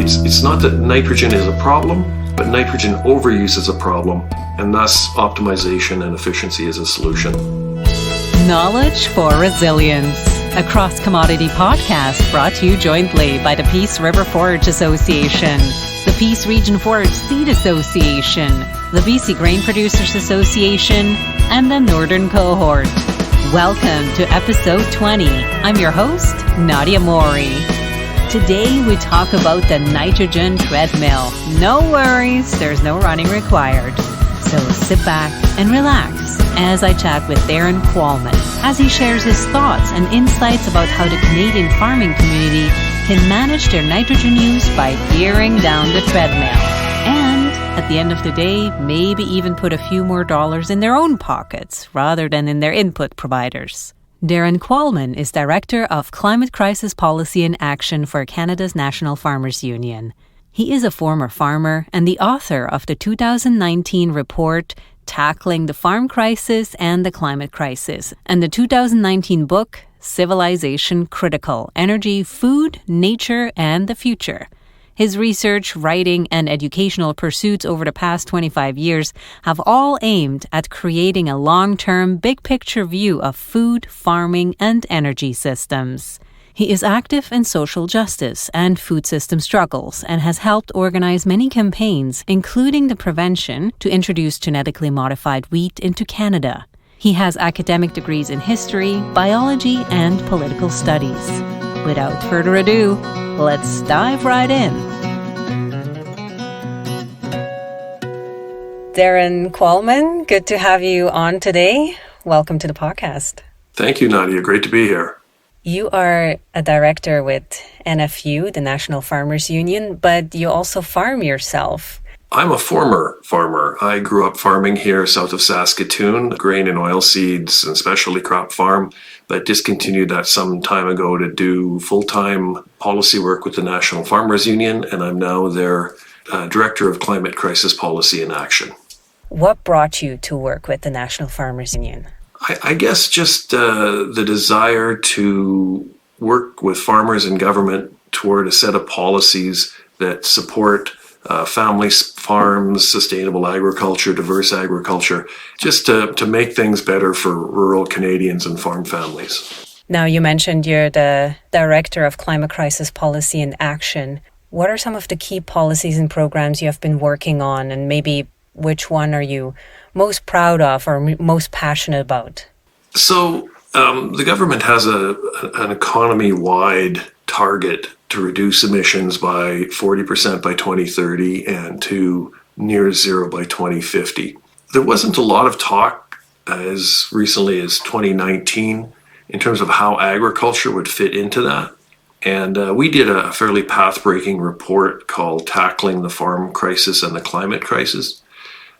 It's not that nitrogen is a problem, but nitrogen overuse is a problem, and thus optimization and efficiency is a solution. Knowledge for Resilience, a cross-commodity podcast brought to you jointly by the Peace River Forage Association, the Peace Region Forage Seed Association, the BC Grain Producers Association, and the Northern Cohort. Welcome to episode 20. I'm your host, Nadia Mori. Today we talk about the nitrogen treadmill. No worries, there's no running required. So sit back and relax as I chat with Darrin Qualman as he shares his thoughts and insights about how the Canadian farming community can manage their nitrogen use by gearing down the treadmill. And at the end of the day, maybe even put a few more dollars in their own pockets rather than in their input providers. Darrin Qualman is Director of Climate Crisis Policy and Action for Canada's National Farmers Union. He is a former farmer and the author of the 2019 report Tackling the Farm Crisis and the Climate Crisis, and the 2019 book Civilization Critical: Energy, Food, Nature, and the Future. His research, writing, and educational pursuits over the past 25 years have all aimed at creating a long-term, big-picture view of food, farming, and energy systems. He is active in social justice and food system struggles and has helped organize many campaigns, including the prevention to introduce genetically modified wheat into Canada. He has academic degrees in history, biology, and political studies. Without further ado, let's dive right in. Darrin Qualman, good to have you on today. Welcome to the podcast. Thank you, Nadia. Great to be here. You are a director with NFU, the National Farmers Union, but you also farm yourself. I'm a former farmer. I grew up farming here south of Saskatoon, grain and oilseeds and specialty crop farm, but discontinued that some time ago to do full-time policy work with the National Farmers Union, and I'm now their Director of Climate Crisis Policy and Action. What brought you to work with the National Farmers Union? I guess just the desire to work with farmers and government toward a set of policies that support family farms, sustainable agriculture, diverse agriculture, just to make things better for rural Canadians and farm families. Now, you mentioned you're the Director of Climate Crisis Policy and Action. What are some of the key policies and programs you have been working on, and maybe which one are you most proud of or most passionate about? So the government has an economy-wide target to reduce emissions by 40% by 2030 and to near zero by 2050. There wasn't a lot of talk as recently as 2019 in terms of how agriculture would fit into that. And we did a fairly path-breaking report called Tackling the Farm Crisis and the Climate Crisis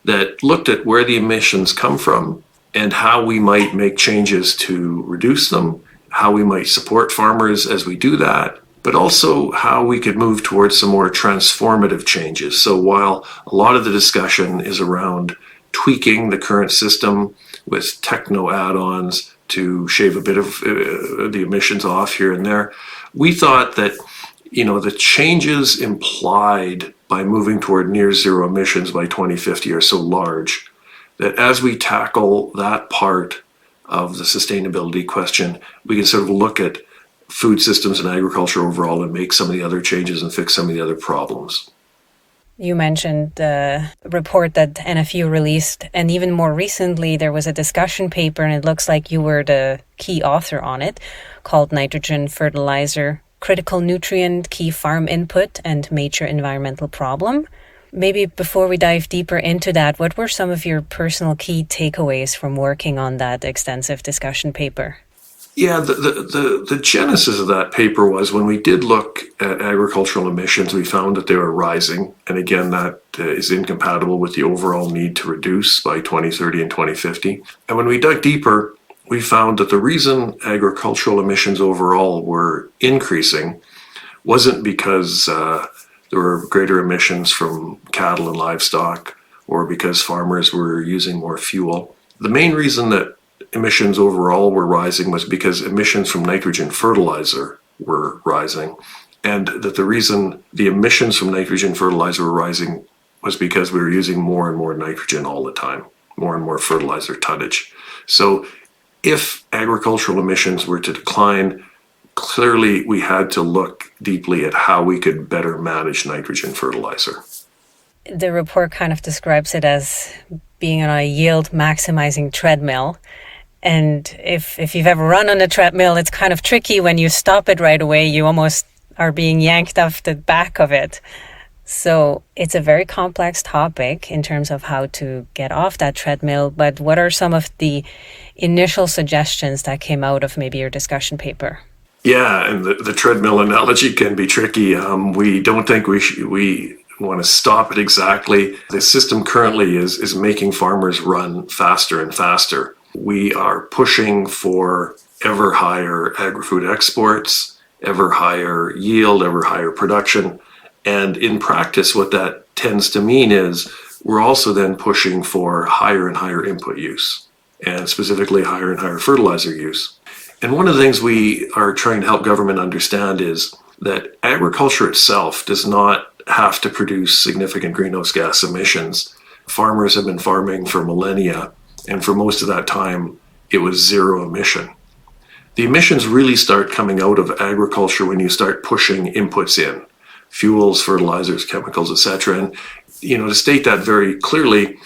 that looked at where the emissions come from and how we might make changes to reduce them, how we might support farmers as we do that, but also how we could move towards some more transformative changes. So while a lot of the discussion is around tweaking the current system with techno add-ons to shave a bit of the emissions off here and there, we thought that, the changes implied by moving toward near zero emissions by 2050 are so large that as we tackle that part of the sustainability question, we can sort of look at food systems and agriculture overall and make some of the other changes and fix some of the other problems. You mentioned the report that NFU released, and even more recently there was a discussion paper, and it looks like you were the key author on it, called Nitrogen Fertilizer: Critical Nutrient, Key Farm Input, and Major Environmental Problem. Maybe before we dive deeper into that, what were some of your personal key takeaways from working on that extensive discussion paper? Yeah, the genesis of that paper was when we did look at agricultural emissions, we found that they were rising. And again, that is incompatible with the overall need to reduce by 2030 and 2050. And when we dug deeper, we found that the reason agricultural emissions overall were increasing wasn't because there were greater emissions from cattle and livestock or because farmers were using more fuel. The main reason that emissions overall were rising was because emissions from nitrogen fertilizer were rising. and that the reason the emissions from nitrogen fertilizer were rising was because we were using more and more nitrogen all the time, more and more fertilizer tonnage. So if agricultural emissions were to decline, clearly we had to look deeply at how we could better manage nitrogen fertilizer. The report kind of describes it as being on a yield maximizing treadmill. And if you've ever run on a treadmill, it's kind of tricky when you stop it right away. You almost are being yanked off the back of it. So it's a very complex topic in terms of how to get off that treadmill. But what are some of the initial suggestions that came out of maybe your discussion paper? Yeah, and the treadmill analogy can be tricky. We don't think we want to stop it exactly. The system currently is making farmers run faster and faster. We are pushing for ever higher agri-food exports, ever higher yield, ever higher production. And in practice, what that tends to mean is we're also then pushing for higher and higher input use, and specifically higher and higher fertilizer use. And one of the things we are trying to help government understand is that agriculture itself does not have to produce significant greenhouse gas emissions. Farmers have been farming for millennia, and for most of that time, it was zero emission. The emissions really start coming out of agriculture when you start pushing inputs in, fuels, fertilizers, chemicals, etc. And, to state that very clearly,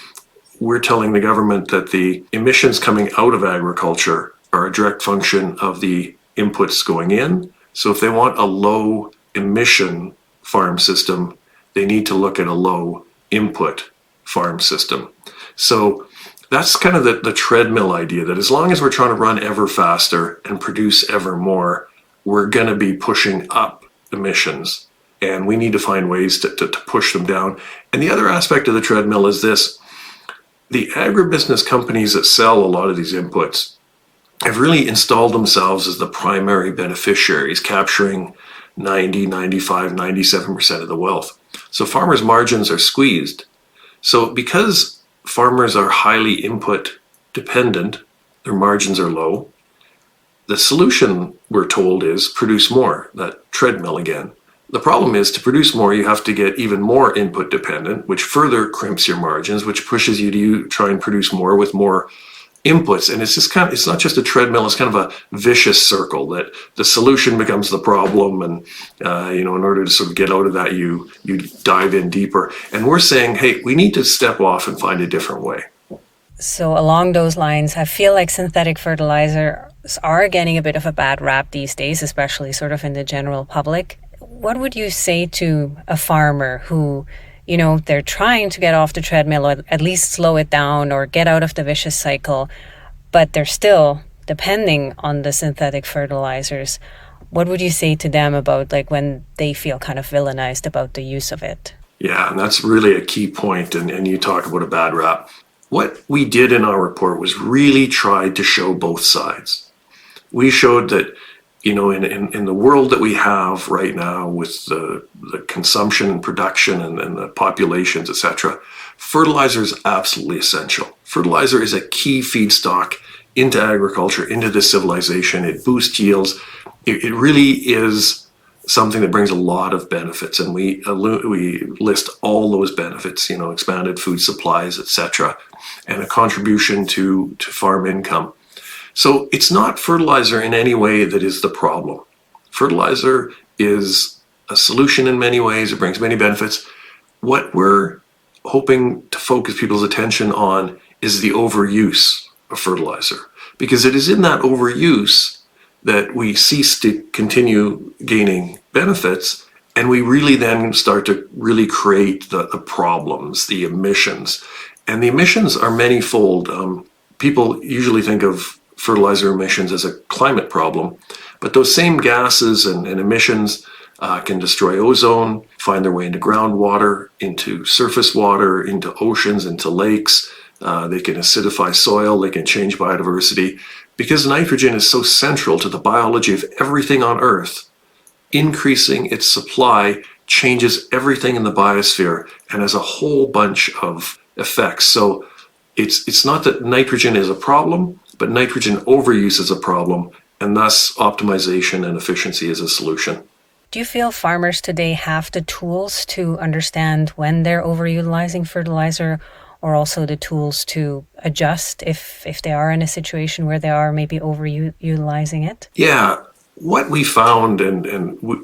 we're telling the government that the emissions coming out of agriculture are a direct function of the inputs going in. So if they want a low emission farm system, they need to look at a low input farm system. So that's kind of the treadmill idea, that as long as we're trying to run ever faster and produce ever more, we're going to be pushing up emissions. And we need to find ways to push them down. And the other aspect of the treadmill is this: the agribusiness companies that sell a lot of these inputs have really installed themselves as the primary beneficiaries, capturing 90, 95, 97% of the wealth. So farmers' margins are squeezed. So because farmers are highly input dependent, their margins are low, the solution, we're told, is produce more, that treadmill again. The problem is, to produce more, you have to get even more input dependent, which further crimps your margins, which pushes you to try and produce more with more inputs. And it's not just a treadmill, it's kind of a vicious circle, that the solution becomes the problem. And, in order to sort of get out of that, you dive in deeper. And we're saying, hey, we need to step off and find a different way. So along those lines, I feel like synthetic fertilizers are getting a bit of a bad rap these days, especially sort of in the general public. What would you say to a farmer who, they're trying to get off the treadmill, or at least slow it down or get out of the vicious cycle, but they're still depending on the synthetic fertilizers? What would you say to them about when they feel kind of villainized about the use of it? Yeah, and that's really a key point. And you talk about a bad rap. What we did in our report was really tried to show both sides. We showed that, in the world that we have right now, with the consumption and production and the populations, etc., fertilizer is absolutely essential. Fertilizer is a key feedstock into agriculture, into this civilization. It boosts yields. It really is something that brings a lot of benefits, and we list all those benefits, expanded food supplies, etc., and a contribution to farm income. So it's not fertilizer in any way that is the problem. Fertilizer is a solution in many ways. It brings many benefits. What we're hoping to focus people's attention on is the overuse of fertilizer, because it is in that overuse that we cease to continue gaining benefits, and we really then start to really create the problems, the emissions. And the emissions are manyfold. People usually think of fertilizer emissions as a climate problem, but those same gases and emissions can destroy ozone, find their way into groundwater, into surface water, into oceans, into lakes. They can acidify soil, they can change biodiversity. Because nitrogen is so central to the biology of everything on Earth, increasing its supply changes everything in the biosphere and has a whole bunch of effects. So it's not that nitrogen is a problem, but nitrogen overuse is a problem, and thus optimization and efficiency is a solution. Do you feel farmers today have the tools to understand when they're overutilizing fertilizer, or also the tools to adjust if they are in a situation where they are maybe overutilizing it? Yeah, what we found,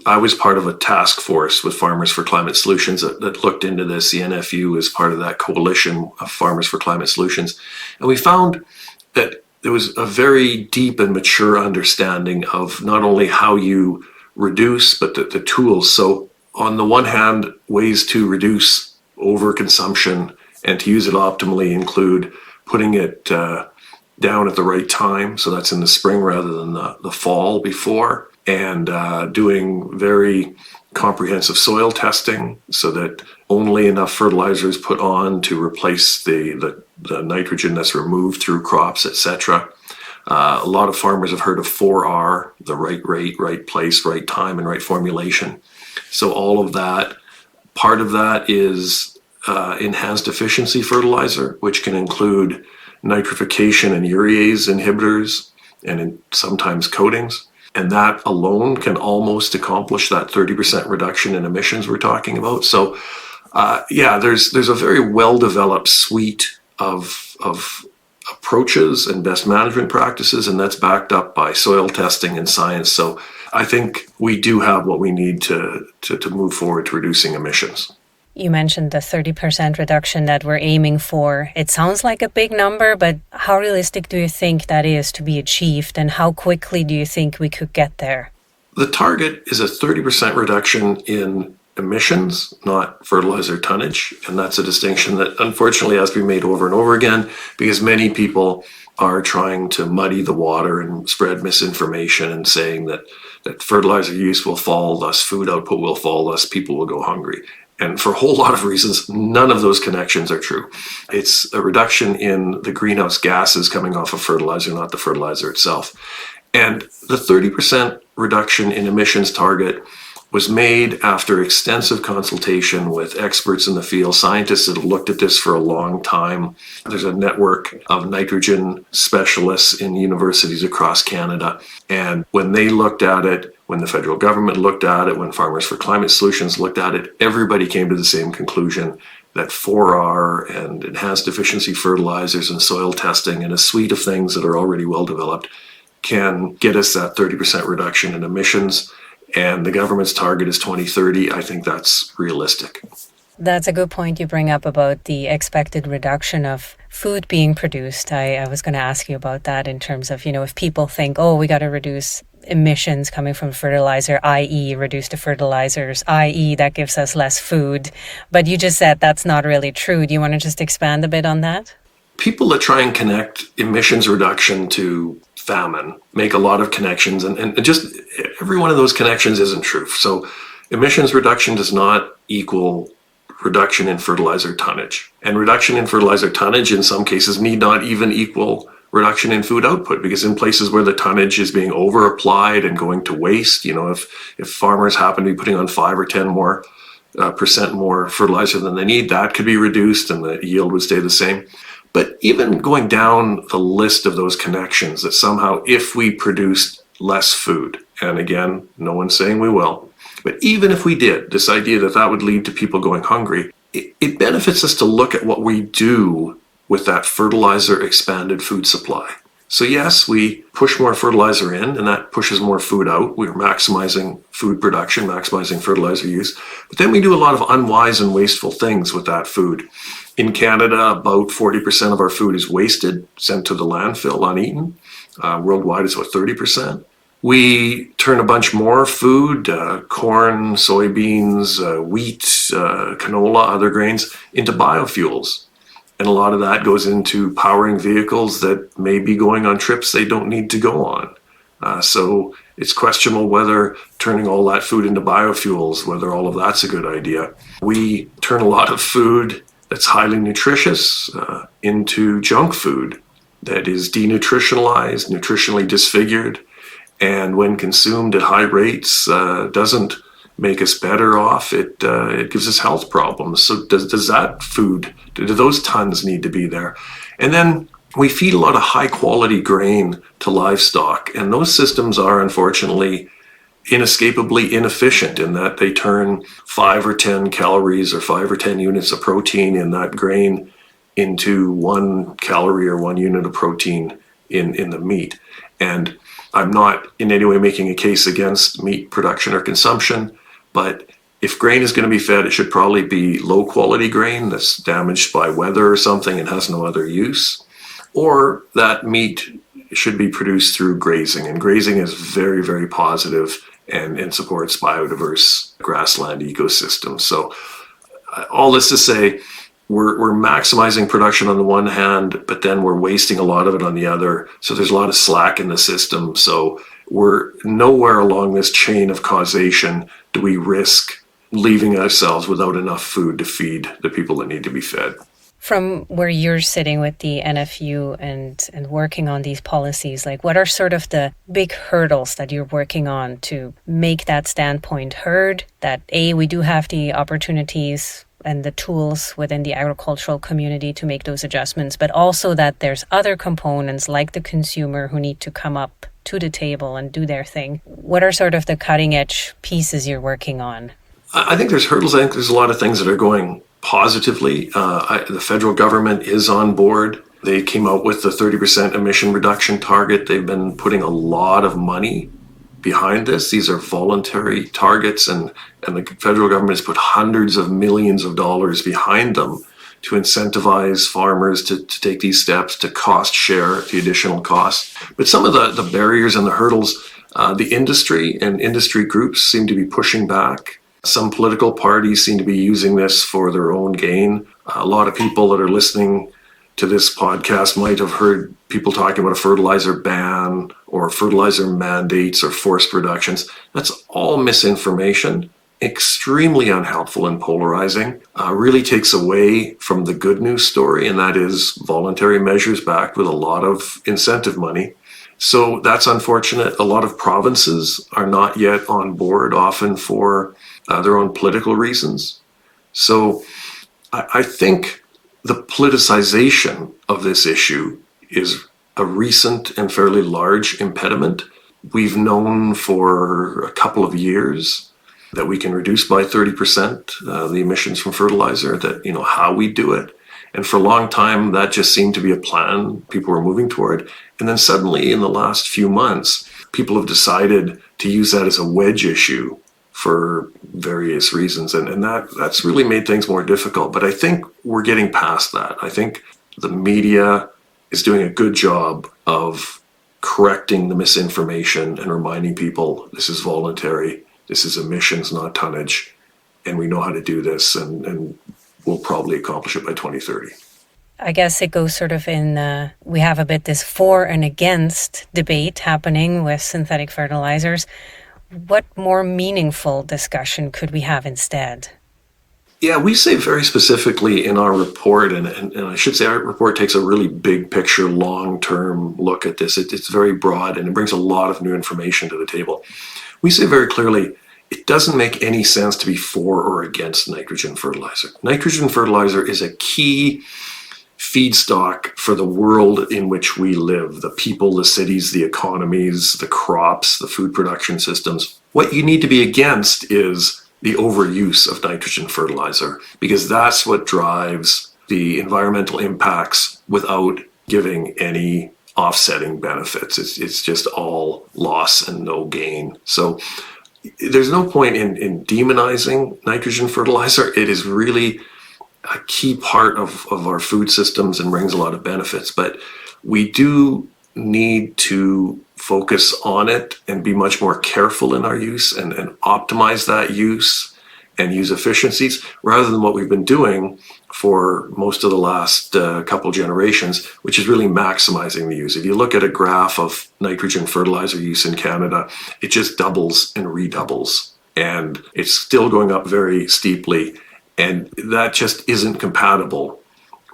I was part of a task force with Farmers for Climate Solutions that looked into this. The NFU is part of that coalition of Farmers for Climate Solutions. And we found that there was a very deep and mature understanding of not only how you reduce, but the tools. So on the one hand, ways to reduce overconsumption and to use it optimally include putting it down at the right time. So that's in the spring rather than the fall before, and doing very comprehensive soil testing so that only enough fertilizer is put on to replace the nitrogen that's removed through crops, etc. A lot of farmers have heard of 4R, the right rate, right place, right time, and right formulation. So all of that, part of that is enhanced efficiency fertilizer, which can include nitrification and urease inhibitors and sometimes coatings. And that alone can almost accomplish that 30% reduction in emissions we're talking about. So there's a very well-developed suite of approaches and best management practices, and that's backed up by soil testing and science. So I think we do have what we need to move forward to reducing emissions. You mentioned the 30% reduction that we're aiming for. It sounds like a big number, but how realistic do you think that is to be achieved, and how quickly do you think we could get there? The target is a 30% reduction in emissions, not fertilizer tonnage. And that's a distinction that unfortunately has to be made over and over again because many people are trying to muddy the water and spread misinformation and saying that fertilizer use will fall, thus food output will fall, thus people will go hungry. And for a whole lot of reasons, none of those connections are true. It's a reduction in the greenhouse gases coming off of fertilizer, not the fertilizer itself. And the 30% reduction in emissions target was made after extensive consultation with experts in the field, scientists that have looked at this for a long time. There's a network of nitrogen specialists in universities across Canada. And when they looked at it, when the federal government looked at it, when Farmers for Climate Solutions looked at it, everybody came to the same conclusion that 4R and enhanced efficiency fertilizers and soil testing and a suite of things that are already well developed can get us that 30% reduction in emissions. And the government's target is 2030. I think that's realistic. That's a good point you bring up about the expected reduction of food being produced. I was going to ask you about that in terms of, if people think, we got to reduce emissions coming from fertilizer, i.e. reduce the fertilizers, i.e. that gives us less food. But you just said that's not really true. Do you want to just expand a bit on that? People that try and connect emissions reduction to famine make a lot of connections, and just every one of those connections isn't true. So emissions reduction does not equal reduction in fertilizer tonnage. And reduction in fertilizer tonnage in some cases need not even equal reduction in food output, because in places where the tonnage is being over applied and going to waste, if farmers happen to be putting on 5 or 10 more percent more fertilizer than they need, that could be reduced and the yield would stay the same. But even going down the list of those connections, that somehow if we produced less food, and again, no one's saying we will, but even if we did, this idea that would lead to people going hungry, it benefits us to look at what we do with that fertilizer expanded food supply. So yes, we push more fertilizer in and that pushes more food out. We're maximizing food production, maximizing fertilizer use. But then we do a lot of unwise and wasteful things with that food. In Canada, about 40% of our food is wasted, sent to the landfill, uneaten. Worldwide, it's about 30%. We turn a bunch more food, corn, soybeans, wheat, canola, other grains, into biofuels. And a lot of that goes into powering vehicles that may be going on trips they don't need to go on. So it's questionable whether turning all that food into biofuels, whether all of that's a good idea. We turn a lot of food that's highly nutritious into junk food that is denutritionalized, nutritionally disfigured, and when consumed at high rates doesn't make us better off. It gives us health problems. So does that food, do those tons need to be there? And then we feed a lot of high quality grain to livestock, and those systems are unfortunately inescapably inefficient in that they turn 5 or 10 calories or 5 or 10 units of protein in that grain into 1 calorie or 1 unit of protein in the meat. And I'm not in any way making a case against meat production or consumption, but if grain is going to be fed, it should probably be low quality grain that's damaged by weather or something and has no other use. Or that meat should be produced through grazing. And grazing is very, very positive and supports biodiverse grassland ecosystems. So all this to say, we're maximizing production on the one hand, but then we're wasting a lot of it on the other. So there's a lot of slack in the system. So we're nowhere along this chain of causation do we risk leaving ourselves without enough food to feed the people that need to be fed. From where you're sitting with the NFU and working on these policies, like what are sort of the big hurdles that you're working on to make that standpoint heard, that A, we do have the opportunities and the tools within the agricultural community to make those adjustments, but also that there's other components like the consumer who need to come up to the table and do their thing. What are sort of the cutting edge pieces you're working on? I think there's hurdles. I think there's a lot of things that are going positively. The federal government is on board. They came out with the 30% emission reduction target. They've been putting a lot of money behind this. These are voluntary targets, and the federal government has put hundreds of millions of dollars behind them to incentivize farmers to take these steps, to cost share the additional costs. But some of the barriers and the hurdles, the industry and industry groups seem to be pushing back. Some political parties seem to be using this for their own gain. A lot of people that are listening to this podcast might have heard people talking about a fertilizer ban or fertilizer mandates or forced reductions. That's all misinformation, extremely unhelpful and polarizing, really takes away from the good news story, and that is voluntary measures backed with a lot of incentive money. So that's unfortunate. A lot of provinces are not yet on board, often for their own political reasons. So I think the politicization of this issue is a recent and fairly large impediment. We've known for a couple of years that we can reduce by 30% the emissions from fertilizer, that, how we do it. And for a long time, that just seemed to be a plan people were moving toward. And then suddenly, in the last few months, people have decided to use that as a wedge issue for various reasons. And that's really made things more difficult. But I think we're getting past that. I think the media is doing a good job of correcting the misinformation and reminding people this is voluntary, this is emissions, not tonnage, and we know how to do this, and we'll probably accomplish it by 2030. I guess it goes sort of in, we have a bit this for and against debate happening with synthetic fertilizers. What more meaningful discussion could we have instead? Yeah, we say very specifically in our report, and I should say our report takes a really big picture, long-term look at this. It's very broad, and it brings a lot of new information to the table. We say very clearly, it doesn't make any sense to be for or against nitrogen fertilizer. Nitrogen fertilizer is a key feedstock for the world in which we live, the people, the cities, the economies, the crops, the food production systems. What you need to be against is the overuse of nitrogen fertilizer, because that's what drives the environmental impacts without giving any offsetting benefits. It's just all loss and no gain. So there's no point in demonizing nitrogen fertilizer. It is really a key part of our food systems and brings a lot of benefits. But we do need to focus on it and be much more careful in our use and optimize that use and use efficiencies rather than what we've been doing for most of the last couple generations, which is really maximizing the use. If you look at a graph of nitrogen fertilizer use in Canada, it just doubles and redoubles, and it's still going up very steeply. And that just isn't compatible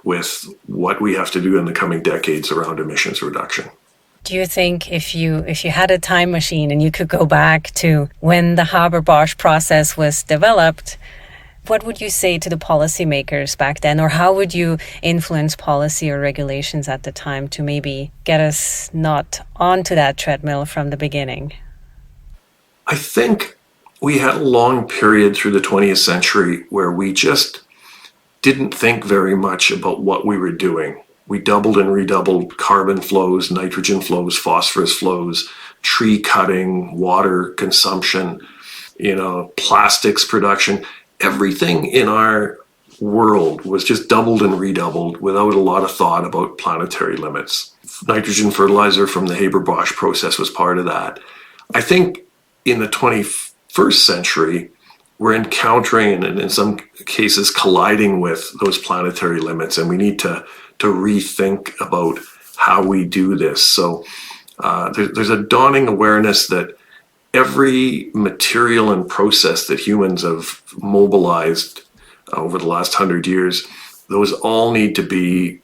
with what we have to do in the coming decades around emissions reduction. Do you think if you had a time machine and you could go back to when the Haber-Bosch process was developed, what would you say to the policymakers back then, or how would you influence policy or regulations at the time to maybe get us not onto that treadmill from the beginning? I think we had a long period through the 20th century where we just didn't think very much about what we were doing. We doubled and redoubled carbon flows, nitrogen flows, phosphorus flows, tree cutting, water consumption, plastics production. Everything in our world was just doubled and redoubled without a lot of thought about planetary limits. Nitrogen fertilizer from the Haber-Bosch process was part of that. I think in the 21st century, we're encountering and in some cases colliding with those planetary limits, and we need to rethink about how we do this. So there's a dawning awareness that every material and process that humans have mobilized over the last 100 years, those all need to be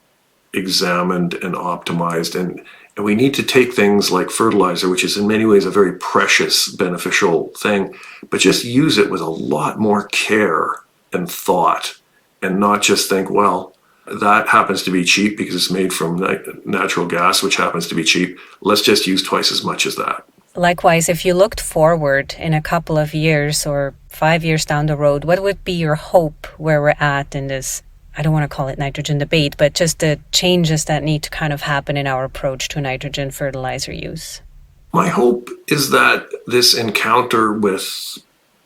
examined and optimized. And we need to take things like fertilizer, which is in many ways a very precious, beneficial thing, but just use it with a lot more care and thought, and not just think, well, that happens to be cheap because it's made from natural gas, which happens to be cheap. Let's just use twice as much as that. Likewise, if you looked forward in a couple of years or 5 years down the road, what would be your hope where we're at in this, I don't want to call it nitrogen debate, but just the changes that need to kind of happen in our approach to nitrogen fertilizer use? My hope is that this encounter with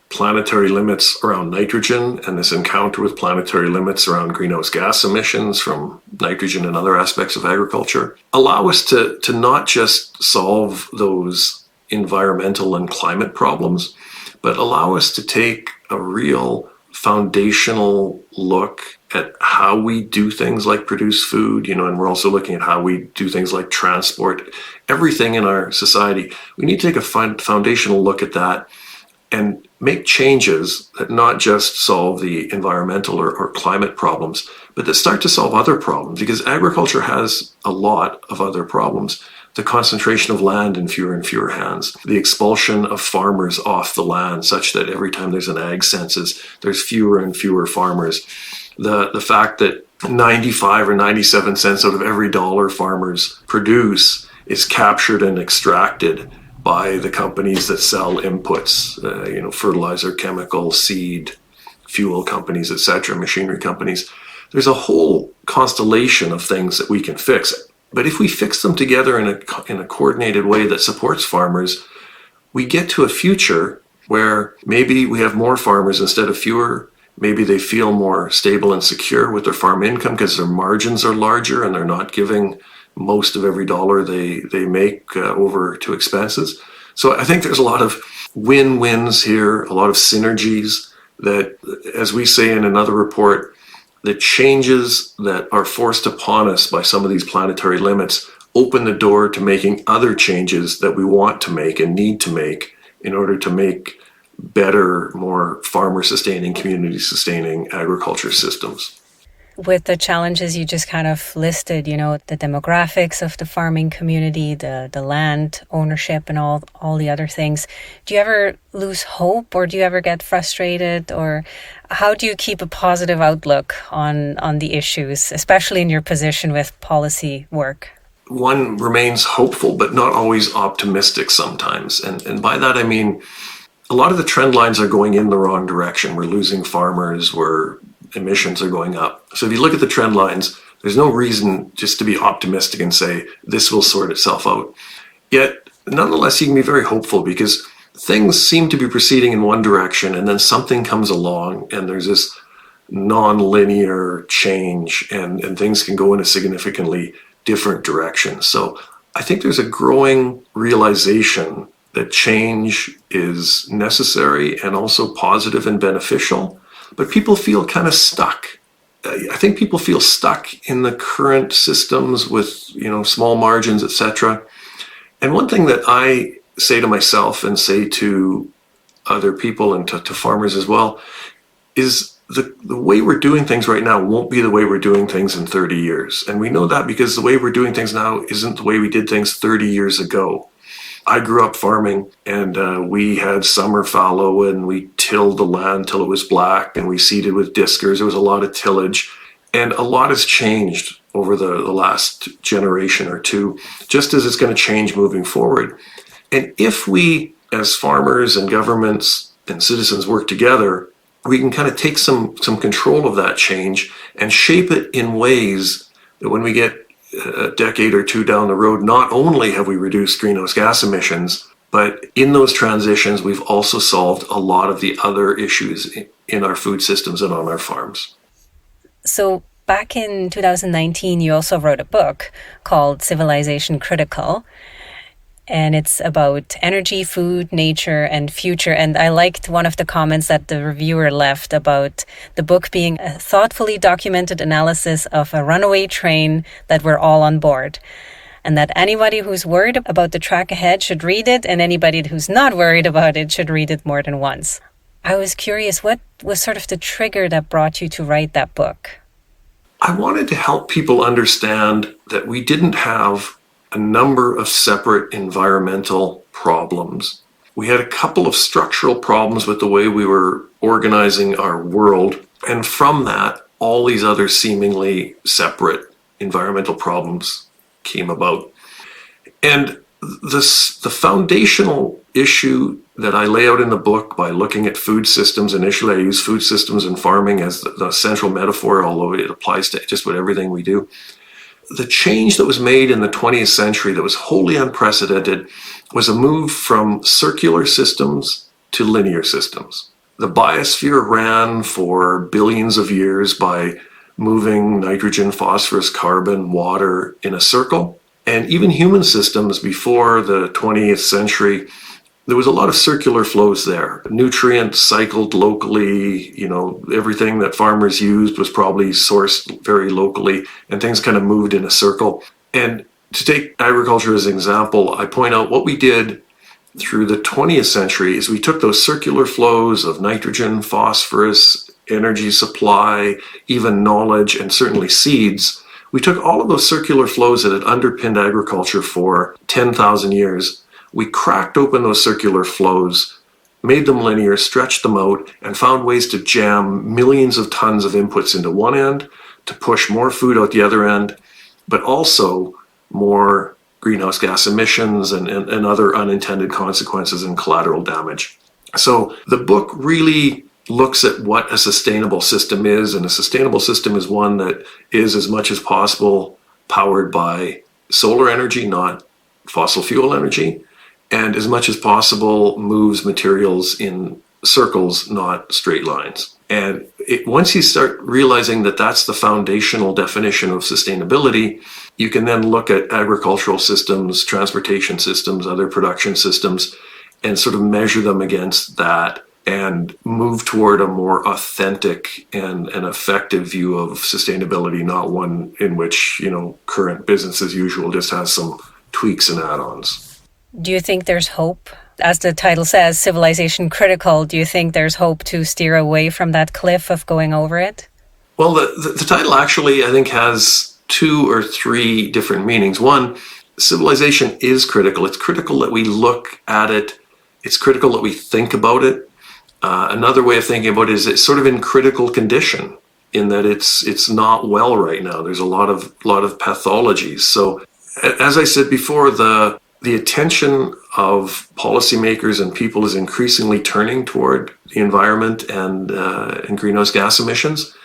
planetary limits around nitrogen and this encounter with planetary limits around greenhouse gas emissions from nitrogen and other aspects of agriculture allow us to not just solve those environmental and climate problems, but allow us to take a real foundational look at how we do things like produce food, and we're also looking at how we do things like transport, everything in our society. We need to take a foundational look at that and make changes that not just solve the environmental or climate problems, but that start to solve other problems, because agriculture has a lot of other problems. The concentration of land in fewer and fewer hands, the expulsion of farmers off the land such that every time there's an ag census, there's fewer and fewer farmers. The fact that 95 or 97 cents out of every dollar farmers produce is captured and extracted by the companies that sell inputs, fertilizer, chemical, seed, fuel companies, etc., machinery companies. There's a whole constellation of things that we can fix. But if we fix them together in a coordinated way that supports farmers, we get to a future where maybe we have more farmers instead of fewer. Maybe they feel more stable and secure with their farm income because their margins are larger and they're not giving most of every dollar they make over to expenses. So I think there's a lot of win-wins here, a lot of synergies that, as we say in another report, the changes that are forced upon us by some of these planetary limits open the door to making other changes that we want to make and need to make in order to make better, more farmer-sustaining, community-sustaining agriculture systems. With the challenges you just kind of listed, the demographics of the farming community, the land ownership and all the other things, do you ever lose hope, or do you ever get frustrated, or how do you keep a positive outlook on the issues, especially in your position with policy work? One remains hopeful, but not always optimistic sometimes. And by that I mean, a lot of the trend lines are going in the wrong direction. We're losing farmers, emissions are going up. So if you look at the trend lines, there's no reason just to be optimistic and say this will sort itself out. Yet, nonetheless, you can be very hopeful because things seem to be proceeding in one direction and then something comes along and there's this non-linear change and things can go in a significantly different direction. So I think there's a growing realization that change is necessary and also positive and beneficial. But people feel kind of stuck. I think people feel stuck in the current systems with, small margins, etc. And one thing that I say to myself and say to other people and to farmers as well is the way we're doing things right now won't be the way we're doing things in 30 years. And we know that because the way we're doing things now isn't the way we did things 30 years ago. I grew up farming and we had summer fallow and we tilled the land till it was black and we seeded with diskers. There was a lot of tillage and a lot has changed over the last generation or two, just as it's going to change moving forward. And if we as farmers and governments and citizens work together, we can kind of take some control of that change and shape it in ways that when we get a decade or two down the road, not only have we reduced greenhouse gas emissions, but in those transitions, we've also solved a lot of the other issues in our food systems and on our farms. So back in 2019, you also wrote a book called Civilization Critical. And it's about energy, food, nature, and future. And I liked one of the comments that the reviewer left about the book being a thoughtfully documented analysis of a runaway train that we're all on board. And that anybody who's worried about the track ahead should read it, and anybody who's not worried about it should read it more than once. I was curious, what was sort of the trigger that brought you to write that book? I wanted to help people understand that we didn't have a number of separate environmental problems. We had a couple of structural problems with the way we were organizing our world, and from that, all these other seemingly separate environmental problems came about. And the foundational issue that I lay out in the book by looking at food systems, initially I use food systems and farming as the central metaphor, although it applies to just about everything we do. The change that was made in the 20th century that was wholly unprecedented was a move from circular systems to linear systems. The biosphere ran for billions of years by moving nitrogen, phosphorus, carbon, water in a circle. And even human systems before the 20th century, there was a lot of circular flows there. Nutrients cycled locally, everything that farmers used was probably sourced very locally, and things kind of moved in a circle. And to take agriculture as an example, I point out what we did through the 20th century is we took those circular flows of nitrogen, phosphorus, energy supply, even knowledge, and certainly seeds. We took all of those circular flows that had underpinned agriculture for 10,000 years. We cracked open those circular flows, made them linear, stretched them out, and found ways to jam millions of tons of inputs into one end to push more food out the other end, but also more greenhouse gas emissions and other unintended consequences and collateral damage. So the book really looks at what a sustainable system is, and a sustainable system is one that is as much as possible powered by solar energy, not fossil fuel energy, and as much as possible moves materials in circles, not straight lines. And once you start realizing that that's the foundational definition of sustainability, you can then look at agricultural systems, transportation systems, other production systems, and sort of measure them against that and move toward a more authentic and an effective view of sustainability, not one in which, current business as usual just has some tweaks and add-ons. Do you think there's hope? As the title says, Civilization Critical, do you think there's hope to steer away from that cliff of going over it? Well, the title actually, I think, has 2 or 3 different meanings. One, civilization is critical. It's critical that we look at it. It's critical that we think about it. Another way of thinking about it is it's sort of in critical condition in that it's not well right now. There's a lot of pathologies. So, as I said before, the attention of policymakers and people is increasingly turning toward the environment and greenhouse gas emissions.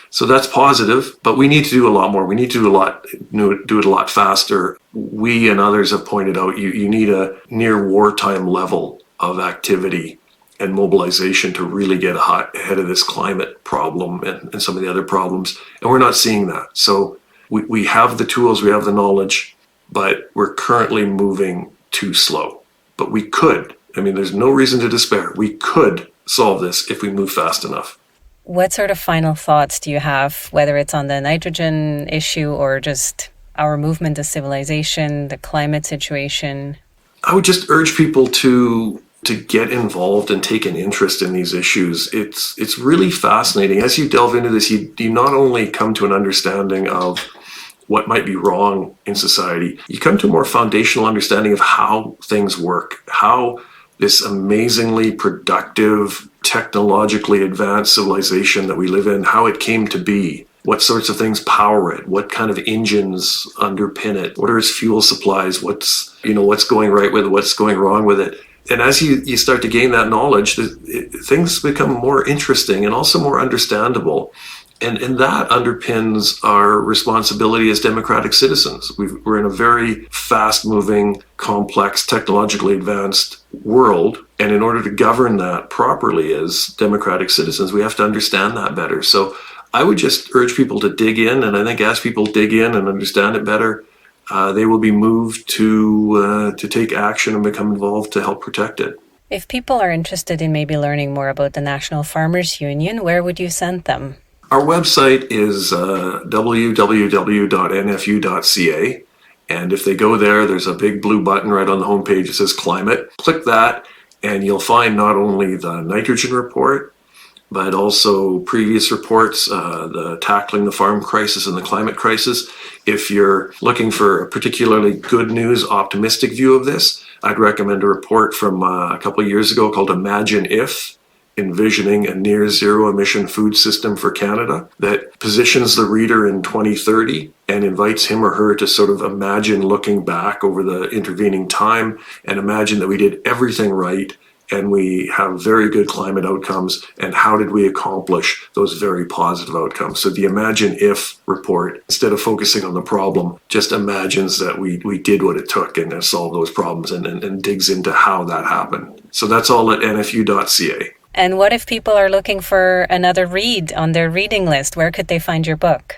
So that's positive, but we need to do a lot more. We need to do it a lot faster. We and others have pointed out you need a near wartime level of activity and mobilization to really get ahead of this climate problem and some of the other problems. And we're not seeing that. So we have the tools, we have the knowledge, but we're currently moving too slow. But we could. There's no reason to despair. We could solve this if we move fast enough. What sort of final thoughts do you have, whether it's on the nitrogen issue or just our movement as civilization, the climate situation? I would just urge people to get involved and take an interest in these issues. It's really fascinating. As you delve into this, you not only come to an understanding of what might be wrong in society, you come to a more foundational understanding of how things work, how this amazingly productive, technologically advanced civilization that we live in, how it came to be, what sorts of things power it, what kind of engines underpin it, what are its fuel supplies, what's going right with it, what's going wrong with it. And as you start to gain that knowledge, things become more interesting and also more understandable. And that underpins our responsibility as democratic citizens. We're in a very fast-moving, complex, technologically advanced world. And in order to govern that properly as democratic citizens, we have to understand that better. So I would just urge people to dig in. And I think as people dig in and understand it better, they will be moved to take action and become involved to help protect it. If people are interested in maybe learning more about the National Farmers Union, where would you send them? Our website is www.nfu.ca. And if they go there, there's a big blue button right on the homepage that says Climate. Click that, and you'll find not only the nitrogen report, but also previous reports, the Tackling the Farm Crisis and the Climate Crisis. If you're looking for a particularly good news, optimistic view of this, I'd recommend a report from a couple of years ago called Imagine If, Envisioning a Near Zero Emission Food System for Canada, that positions the reader in 2030 and invites him or her to sort of imagine looking back over the intervening time and imagine that we did everything right and we have very good climate outcomes, and how did we accomplish those very positive outcomes. So the Imagine If report, instead of focusing on the problem, just imagines that we did what it took and solved those problems and digs into how that happened. So that's all at nfu.ca. And what if people are looking for another read on their reading list? Where could they find your book?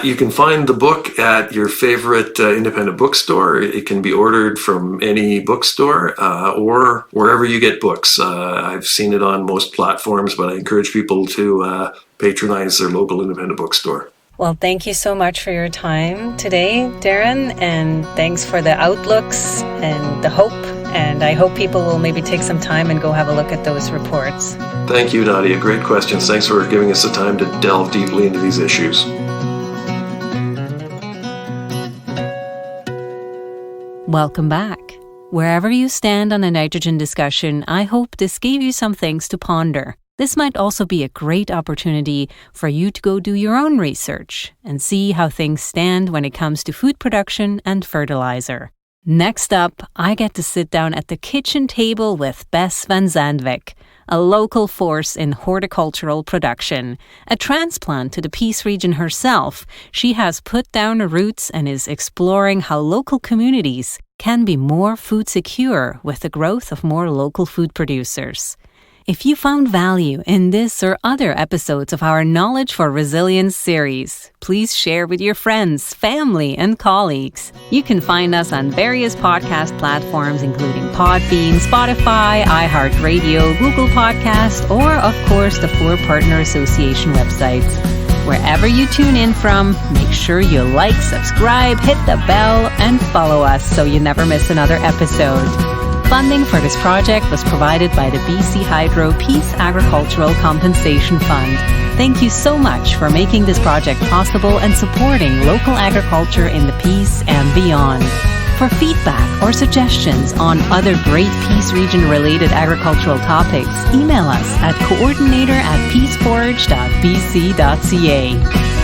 You can find the book at your favorite independent bookstore. It can be ordered from any bookstore or wherever you get books. I've seen it on most platforms, but I encourage people to patronize their local independent bookstore. Well, thank you so much for your time today, Darrin, and thanks for the outlooks and the hope. And I hope people will maybe take some time and go have a look at those reports. Thank you, Nadia. Great questions. Thanks for giving us the time to delve deeply into these issues. Welcome back. Wherever you stand on a nitrogen discussion, I hope this gave you some things to ponder. This might also be a great opportunity for you to go do your own research and see how things stand when it comes to food production and fertilizer. Next up, I get to sit down at the kitchen table with Bess van Zandvik, a local force in horticultural production. A transplant to the Peace region herself, she has put down her roots and is exploring how local communities can be more food secure with the growth of more local food producers. If you found value in this or other episodes of our Knowledge for Resilience series, please share with your friends, family, and colleagues. You can find us on various podcast platforms, including Podbean, Spotify, iHeartRadio, Google Podcast, or, of course, the Four Partner Association websites. Wherever you tune in from, make sure you like, subscribe, hit the bell, and follow us so you never miss another episode. Funding for this project was provided by the BC Hydro Peace Agricultural Compensation Fund. Thank you so much for making this project possible and supporting local agriculture in the Peace and beyond. For feedback or suggestions on other great Peace region-related agricultural topics, email us at coordinator@peaceforage.bc.ca.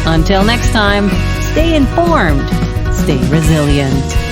Until next time, stay informed, stay resilient.